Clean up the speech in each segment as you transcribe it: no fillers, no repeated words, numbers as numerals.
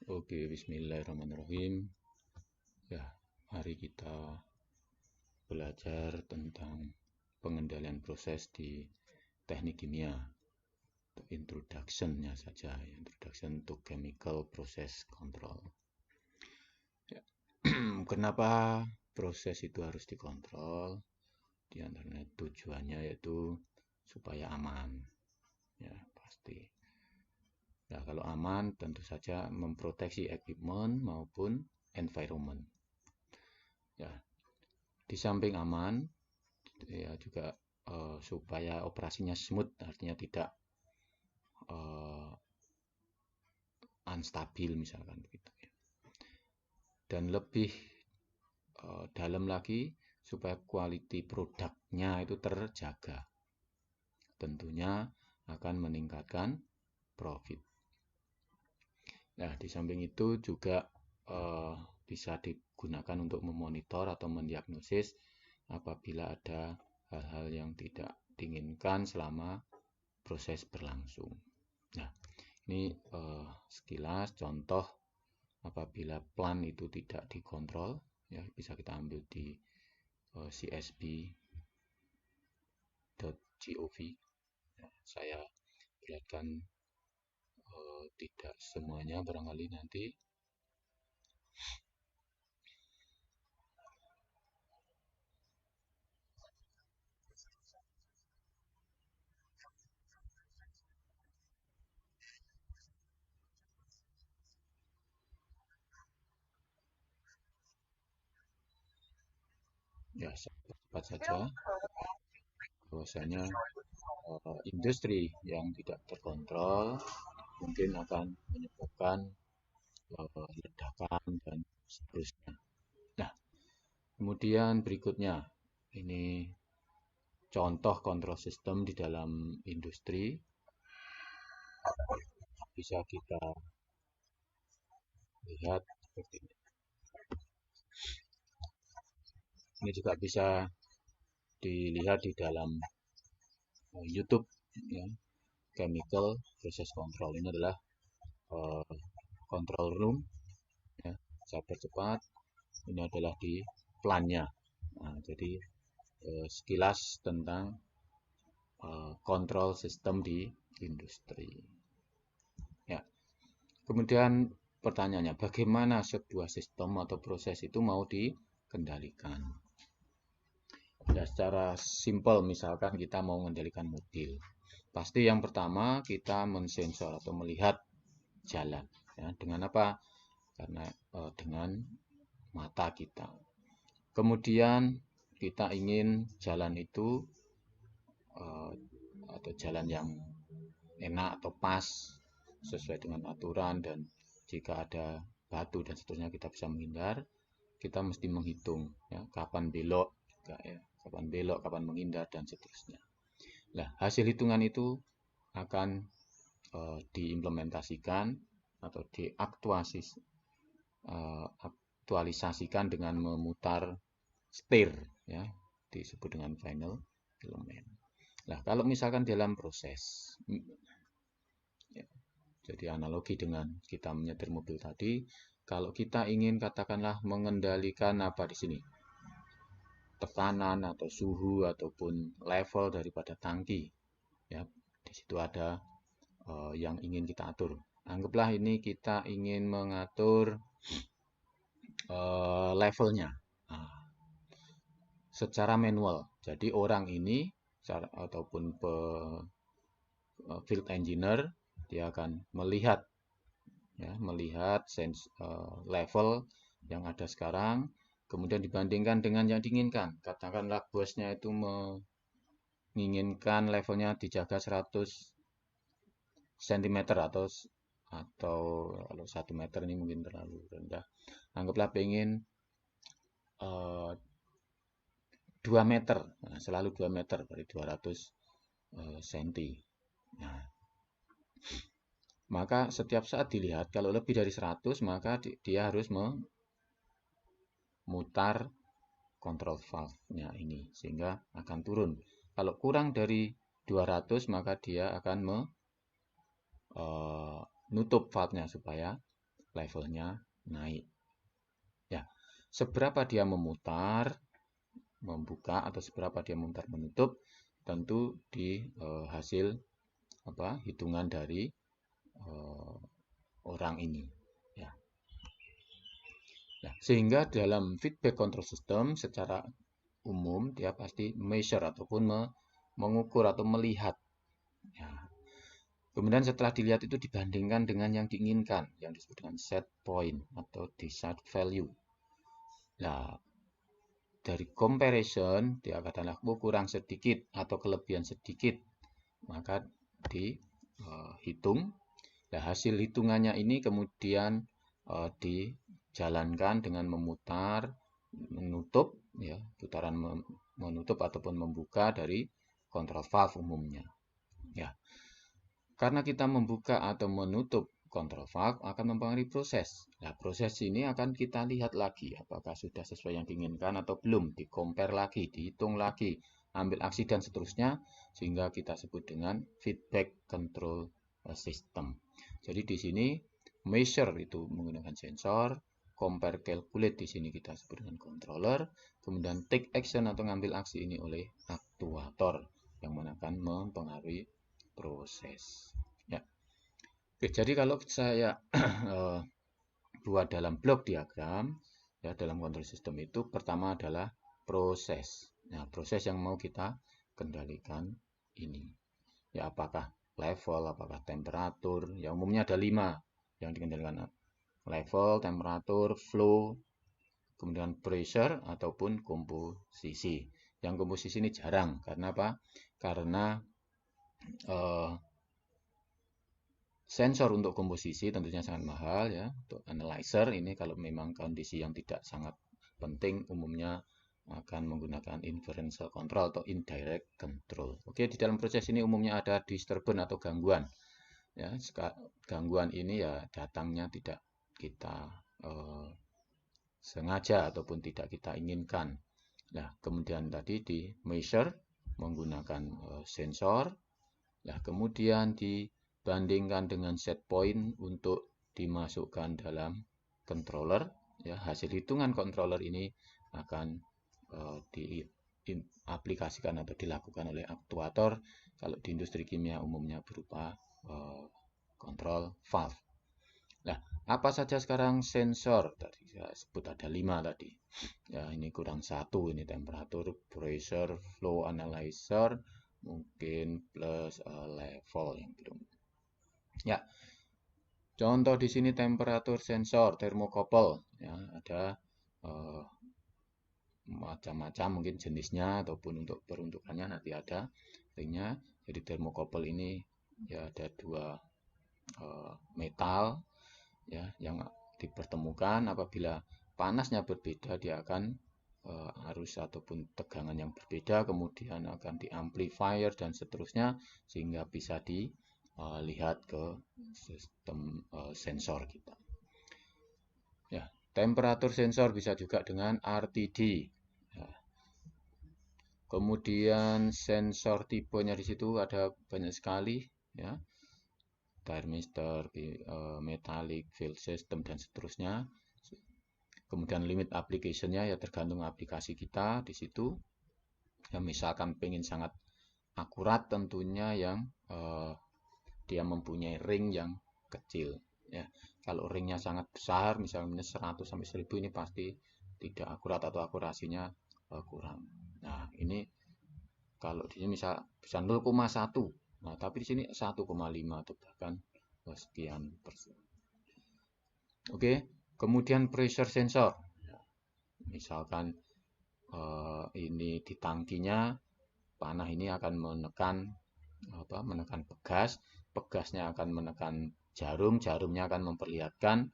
Oke, bismillahirrahmanirrahim. Ya, mari kita belajar tentang pengendalian proses di teknik kimia. Introduction-nya saja, introduction to chemical process control. Ya. Kenapa proses itu harus dikontrol? Di antaranya tujuannya yaitu supaya aman. Ya, pasti. Nah, kalau aman tentu saja memproteksi equipment maupun environment. Ya, di samping aman, ya juga supaya operasinya smooth, artinya tidak unstabil misalkan begitu. Dan lebih dalam lagi supaya quality produknya itu terjaga. Tentunya akan meningkatkan profit. Nah, di samping itu juga bisa digunakan untuk memonitor atau mendiagnosis apabila ada hal-hal yang tidak diinginkan selama proses berlangsung. Nah, ini sekilas contoh apabila plan itu tidak dikontrol, ya bisa kita ambil di csb.gov. Nah, saya perlihatkan tidak semuanya, barangkali nanti ya cepat saja bahwasanya industri yang tidak terkontrol mungkin akan menyebabkan ledakan dan seterusnya. Nah, kemudian berikutnya ini contoh kontrol sistem di dalam industri bisa kita lihat seperti ini. Ini juga bisa dilihat di dalam YouTube, ya. Chemical Process Control ini adalah control room, ya. Saya percepat, ini adalah di plannya. Nah, jadi sekilas tentang kontrol sistem di industri. Ya. Kemudian pertanyaannya, bagaimana sebuah sistem atau proses itu mau dikendalikan? Ya, secara simpel misalkan kita mau mengendalikan mobil. Pasti yang pertama kita mensensor atau melihat jalan. Ya, dengan apa? Karena dengan mata kita. Kemudian kita ingin jalan itu atau jalan yang enak atau pas sesuai dengan aturan, dan jika ada batu dan seterusnya kita bisa menghindar. Kita mesti menghitung, ya, kapan belok juga, ya, kapan belok, kapan menghindar dan seterusnya. Nah, hasil hitungan itu akan diimplementasikan atau aktualisasikan dengan memutar setir, ya, disebut dengan final element. Nah, kalau misalkan dalam proses, ya, jadi analogi dengan kita menyetir mobil tadi, kalau kita ingin katakanlah mengendalikan apa di sini, tekanan atau suhu ataupun level daripada tangki, ya, di situ ada yang ingin kita atur. Anggaplah ini kita ingin mengatur levelnya secara manual. Jadi orang ini ataupun field engineer dia akan melihat, ya, melihat level yang ada sekarang, kemudian dibandingkan dengan yang diinginkan. Katakanlah bosnya itu menginginkan levelnya dijaga 100 cm atau kalau 1 meter ini mungkin terlalu rendah. Anggaplah pengen 2 meter, nah, selalu 2 meter dari 200 cm. Nah, maka setiap saat dilihat kalau lebih dari 100 maka dia harus memutar kontrol valve-nya ini sehingga akan turun. Kalau kurang dari 200 maka dia akan menutup valve-nya supaya levelnya naik. Ya, seberapa dia memutar, membuka atau seberapa dia memutar menutup tentu di hasil hitungan dari orang ini. Ya. Nah, sehingga dalam feedback control system secara umum dia pasti measure ataupun mengukur atau melihat. Ya. Kemudian setelah dilihat itu dibandingkan dengan yang diinginkan, yang disebut dengan set point atau desired value. Nah, dari comparison dia katakanlah kurang sedikit atau kelebihan sedikit, maka dihitung. Nah, hasil hitungannya ini kemudian dijalankan dengan memutar, menutup, ya, putaran menutup ataupun membuka dari control valve umumnya. Ya, karena kita membuka atau menutup control valve akan mempengaruhi proses. Nah, proses ini akan kita lihat lagi apakah sudah sesuai yang diinginkan atau belum, di-compare lagi, dihitung lagi, ambil aksi dan seterusnya, sehingga kita sebut dengan feedback control system. Jadi di sini measure itu menggunakan sensor, compare calculate di sini kita sebut dengan controller, kemudian take action atau ngambil aksi ini oleh aktuator yang mana akan mempengaruhi proses. Ya. Oke, jadi kalau saya buat dalam blok diagram, ya, dalam kontrol sistem itu pertama adalah proses. Nah, proses yang mau kita kendalikan ini. Ya, apakah level, apakah temperatur, ya umumnya ada 5 yang dikendalikan. Level, temperatur, flow, kemudian pressure ataupun komposisi. Yang komposisi ini jarang, karena apa? Karena sensor untuk komposisi tentunya sangat mahal, ya. Untuk analyzer ini kalau memang kondisi yang tidak sangat penting umumnya akan menggunakan inferential control atau indirect control. Oke, di dalam proses ini umumnya ada disturbance atau gangguan. Ya, gangguan ini ya datangnya tidak kita sengaja ataupun tidak kita inginkan. Nah, kemudian tadi di measure menggunakan sensor. Nah, kemudian dibandingkan dengan set point untuk dimasukkan dalam controller. Ya, hasil hitungan controller ini akan diaplikasikan atau dilakukan oleh aktuator. Kalau di industri kimia umumnya berupa kontrol valve. Nah, apa saja sekarang sensor? Tadi saya sebut ada 5 tadi. Ya, ini kurang 1, ini temperatur, pressure, flow analyzer, mungkin plus level yang belum. Ya, contoh di sini temperatur sensor, thermocouple. Ya, ada macam-macam mungkin jenisnya ataupun untuk peruntukannya nanti ada linknya. Jadi thermocouple ini ya ada 2 metal, ya, yang dipertemukan. Apabila panasnya berbeda dia akan arus ataupun tegangan yang berbeda, kemudian akan diamplifier dan seterusnya sehingga bisa dilihat ke sistem sensor kita. Ya, temperatur sensor bisa juga dengan RTD. Ya. Kemudian sensor tipenya di situ ada banyak sekali, ya. Thermistor, metallic, field system dan seterusnya. Kemudian limit application-nya ya tergantung aplikasi kita di situ. Ya, misalkan pengen sangat akurat tentunya yang dia mempunyai ring yang kecil, ya. Kalau ringnya sangat besar misalnya 100 sampai 1000 ini pasti tidak akurat atau akurasinya kurang. Nah, ini kalau di sini misal bisa 0,1. Nah, tapi di sini 1,5 atau bahkan sekian persen. Oke, kemudian pressure sensor. Misalkan ini di tangkinya panah ini akan menekan pegas, pegasnya akan menekan jarum, jarumnya akan memperlihatkan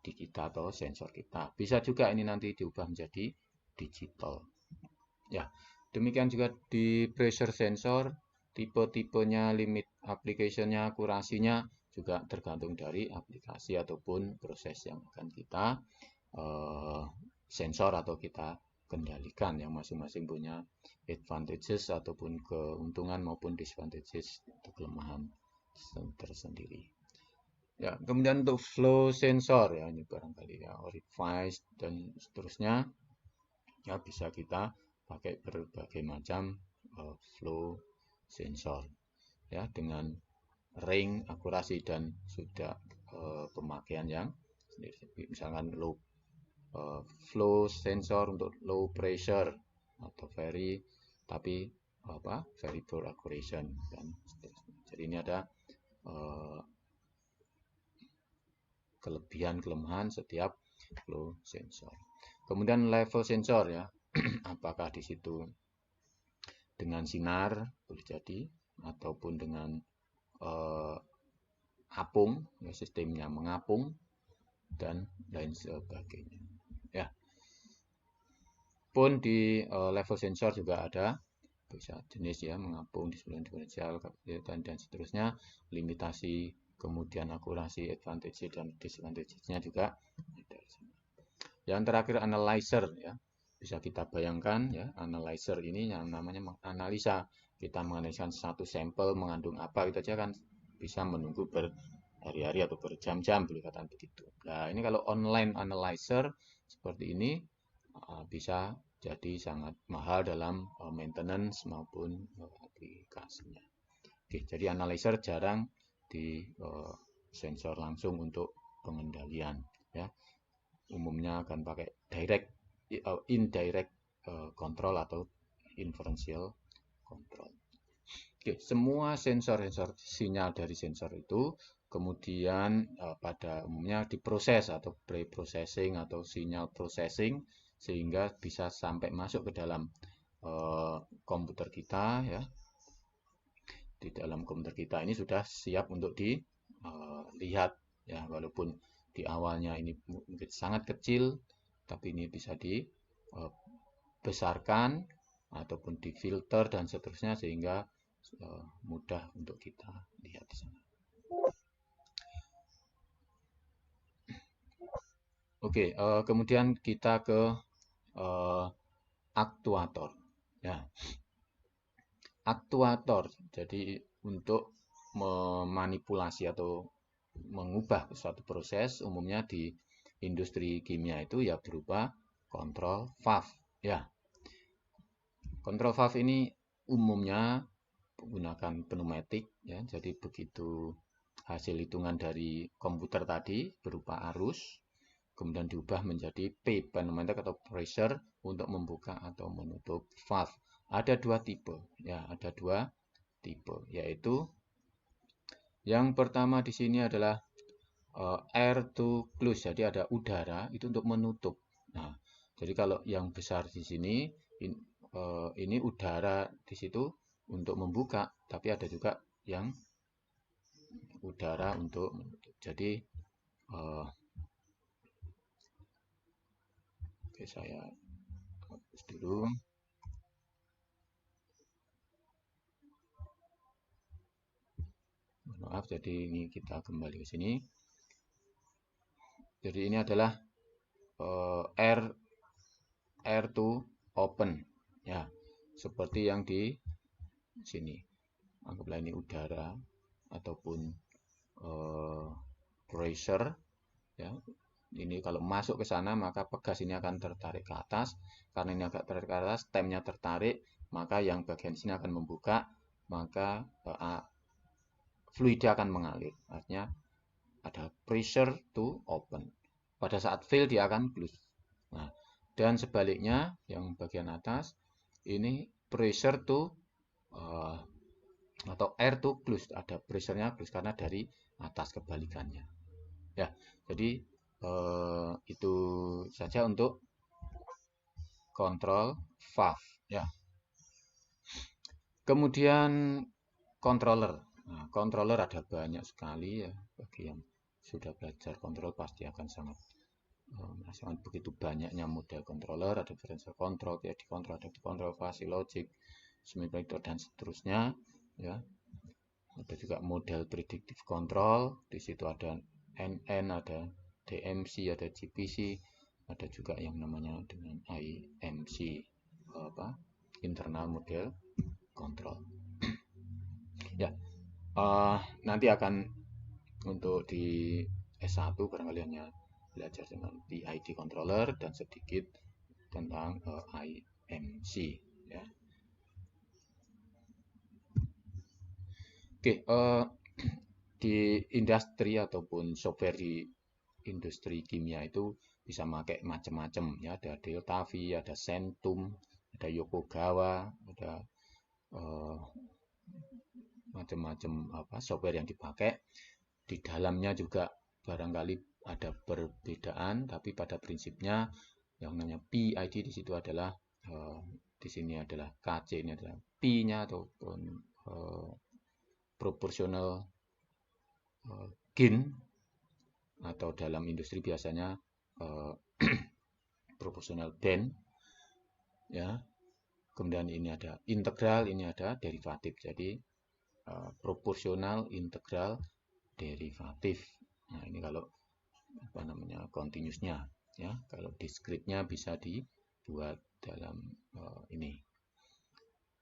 di kita atau sensor kita. Bisa juga ini nanti diubah menjadi digital. Ya, demikian juga di pressure sensor, tipe-tipenya, limit application-nya, akurasinya juga tergantung dari aplikasi ataupun proses yang akan kita sensor atau kita kendalikan, yang masing-masing punya advantages ataupun keuntungan maupun disadvantages atau kelemahan tersendiri. Ya, kemudian untuk flow sensor ya ini barangkali ya orifice dan seterusnya ya bisa kita pakai berbagai macam flow sensor ya dengan ring akurasi dan sudah pemakaian yang misalkan flow sensor untuk low pressure atau tapi variable accuracy dan seterusnya. Jadi ini ada uh, kelebihan kelemahan setiap flow sensor. Kemudian level sensor ya, apakah di situ dengan sinar boleh jadi ataupun dengan apung, ya, sistemnya mengapung dan lain sebagainya. Ya, pun di level sensor juga ada bisa jenis ya mengapung di sebelah diferensial dan seterusnya, limitasi, kemudian akurasi, advantage dan disadvantage-nya juga ada. Yang terakhir analyzer ya. Bisa kita bayangkan ya, analyzer ini yang namanya menganalisa. Kita menganalisa satu sampel mengandung apa itu aja kan bisa menunggu berhari-hari atau berjam-jam boleh katakan begitu. Nah, ini kalau online analyzer seperti ini bisa jadi sangat mahal dalam maintenance maupun aplikasinya. Oke, jadi analyzer jarang di sensor langsung untuk pengendalian ya. Umumnya akan pakai indirect control atau inferential control. Oke, semua sensor-sensor sinyal dari sensor itu kemudian pada umumnya diproses atau pre-processing atau sinyal processing sehingga bisa sampai masuk ke dalam komputer kita ya. Di dalam komputer kita ini sudah siap untuk dilihat ya, walaupun di awalnya ini mungkin sangat kecil, tapi ini bisa dibesarkan ataupun difilter dan seterusnya sehingga mudah untuk kita lihat di sana. Oke, kemudian kita ke aktuator. Ya, aktuator. Jadi untuk memanipulasi atau mengubah suatu proses umumnya di industri kimia itu ya berupa kontrol valve ya. Kontrol valve ini umumnya menggunakan pneumatik ya. Jadi begitu hasil hitungan dari komputer tadi berupa arus kemudian diubah menjadi P pneumatik atau pressure untuk membuka atau menutup valve. Ada dua tipe ya, ada dua tipe yaitu yang pertama di sini adalah air to close, jadi ada udara itu untuk menutup. Nah, jadi kalau yang besar di sini ini udara di situ untuk membuka, tapi ada juga yang udara untuk menutup. Jadi oke, saya hapus dulu. Maaf, jadi ini kita kembali ke sini. Jadi ini adalah air to open ya, seperti yang di sini. Anggaplah ini udara ataupun pressure ya. Ini kalau masuk ke sana maka pegas ini akan tertarik ke atas. Karena ini agak tertarik ke atas, stemnya tertarik, maka yang bagian sini akan membuka, maka fluida akan mengalir. Artinya ada pressure to open. Pada saat fill dia akan close. Nah, dan sebaliknya yang bagian atas ini pressure to atau air to close. Ada pressure-nya close karena dari atas kebalikannya. Ya, jadi itu saja untuk kontrol valve. Ya. Kemudian controller. Nah, controller ada banyak sekali ya. Bagi yang sudah belajar kontrol pasti akan sangat merasakan begitu banyaknya model controller. Ada differential control, PID control, adaptive control, fuzzy logic, semi-predictor dan seterusnya. Ya. Ada juga model predictive control. Di situ ada NN, ada DMC, ada GPC, ada juga yang namanya dengan IMC, internal model control. Ya, nanti akan untuk di S1 barangkali hanya belajar dengan PID controller dan sedikit tentang IMC ya. Oke, di industri ataupun software di industri kimia itu bisa pakai macam-macam ya, ada Delta V, ada Centum, ada Yokogawa, ada macam-macam software yang dipakai. Di dalamnya juga barangkali ada perbedaan, tapi pada prinsipnya yang namanya PID di situ adalah di sini adalah KC ini adalah P-nya ataupun proporsional gain, atau dalam industri biasanya proporsional band ya. Kemudian ini ada integral, ini ada derivatif. Jadi proporsional, integral, derivatif. Nah, ini kalau continuousnya ya. Kalau discrete-nya bisa dibuat dalam ini.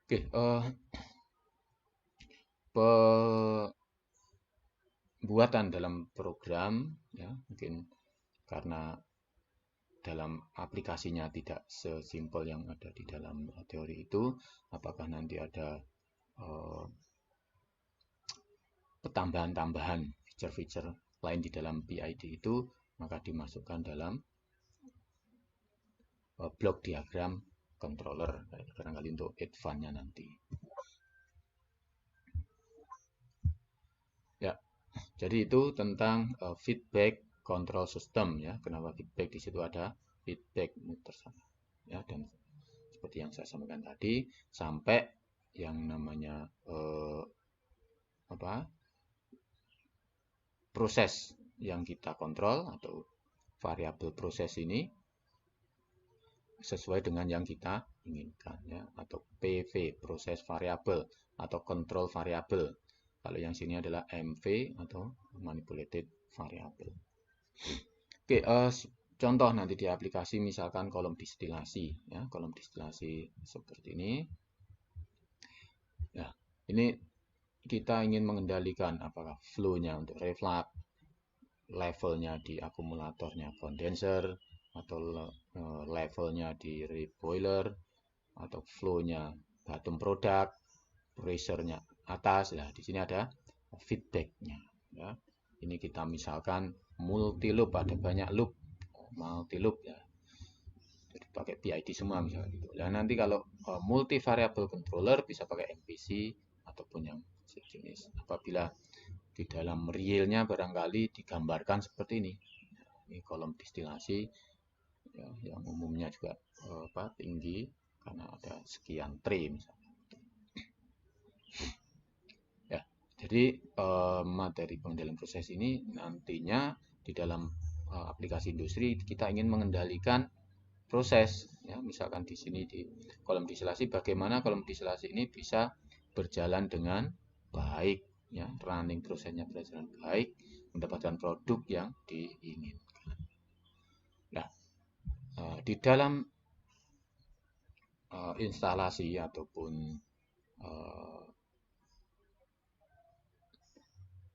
Oke, pembuatan dalam program ya, mungkin karena dalam aplikasinya tidak sesimpel yang ada di dalam teori itu, apakah nanti ada tambahan-tambahan feature-feature lain di dalam PID itu, maka dimasukkan dalam block diagram controller barangkali untuk advance-nya nanti. Ya, jadi itu tentang feedback control system ya. Kenapa feedback? Di situ ada feedback muter sana ya, dan seperti yang saya sampaikan tadi, sampai yang namanya proses yang kita kontrol atau variabel proses ini sesuai dengan yang kita inginkan ya, atau PV proses variabel atau control variabel. Kalau yang sini adalah MV atau manipulated variable. Oke, contoh nanti di aplikasi misalkan kolom distilasi ya, kolom distilasi seperti ini. Ya, ini kita ingin mengendalikan apakah flow-nya untuk reflux, levelnya di akumulatornya kondenser, atau levelnya di boiler, atau flow-nya bottom product, pressure-nya atas. Nah, di sini ada feedback-nya ya. Ini kita misalkan multi loop, ada banyak loop, multi loop ya. Jadi pakai PID semua misalnya gitu. Nah, nanti kalau multi variable controller bisa pakai MPC ataupun yang sejenis. Apabila di dalam realnya barangkali digambarkan seperti ini. Ini kolom distilasi ya, yang umumnya juga tinggi karena ada sekian tray misalnya. Ya, jadi materi pengendalian proses ini nantinya di dalam aplikasi industri kita ingin mengendalikan proses ya. Misalkan di sini di kolom distilasi, bagaimana kolom distilasi ini bisa berjalan dengan baik ya, running prosesnya berjalan baik, mendapatkan produk yang diinginkan. Nah, di dalam instalasi ataupun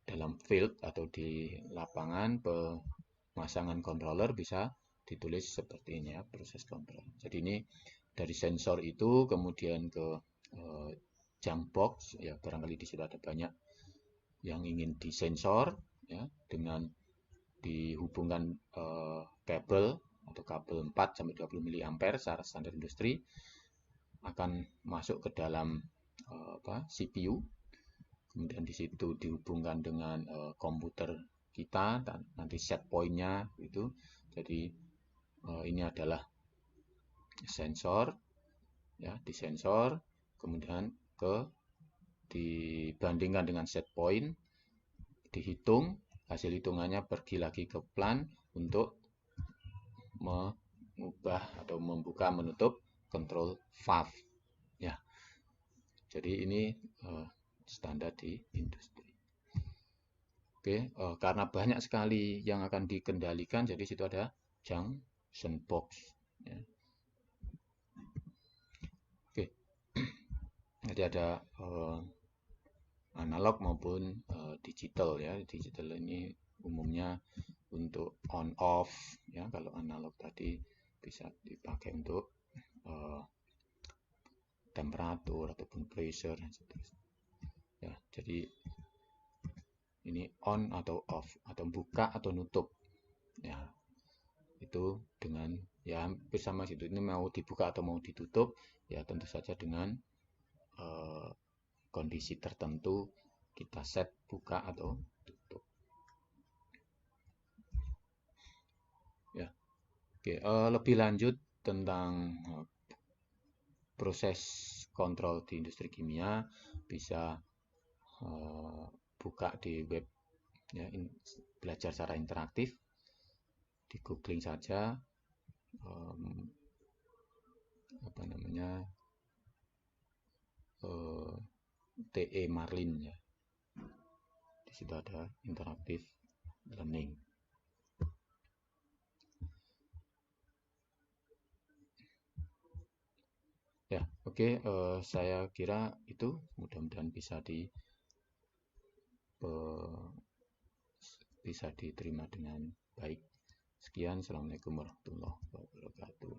dalam field atau di lapangan, pemasangan controller bisa ditulis seperti ini ya, proses control. Jadi ini dari sensor itu kemudian ke jump box ya, barangkali di situ ada banyak yang ingin disensor ya, dengan dihubungkan kabel atau kabel 4 sampai 20 mA secara standar industri akan masuk ke dalam CPU. Kemudian di situ dihubungkan dengan komputer kita dan nanti set point-nya itu. Jadi ini adalah sensor ya, disensor, kemudian dibandingkan dengan set point, dihitung, hasil hitungannya pergi lagi ke plan untuk mengubah atau membuka menutup control valve ya. Jadi ini standar di industri. Oke, karena banyak sekali yang akan dikendalikan, jadi situ ada junction box ya. Oke, jadi ada analog maupun digital ya. Digital ini umumnya untuk on off ya. Kalau analog tadi bisa dipakai untuk temperatur ataupun pressure dan seterusnya. Ya, jadi ini on atau off atau buka atau nutup. Ya, itu dengan ya hampir sama situ. Ini mau dibuka atau mau ditutup ya tentu saja dengan kondisi tertentu kita set buka atau tutup. Ya, oke. Lebih lanjut tentang proses kontrol di industri kimia bisa buka di web ya, belajar secara interaktif, di googling saja apa namanya TE Marlin ya. Di situ ada interaktif learning. Ya, oke. Saya kira itu mudah-mudahan bisa diterima dengan baik. Sekian, assalamualaikum warahmatullahi wabarakatuh.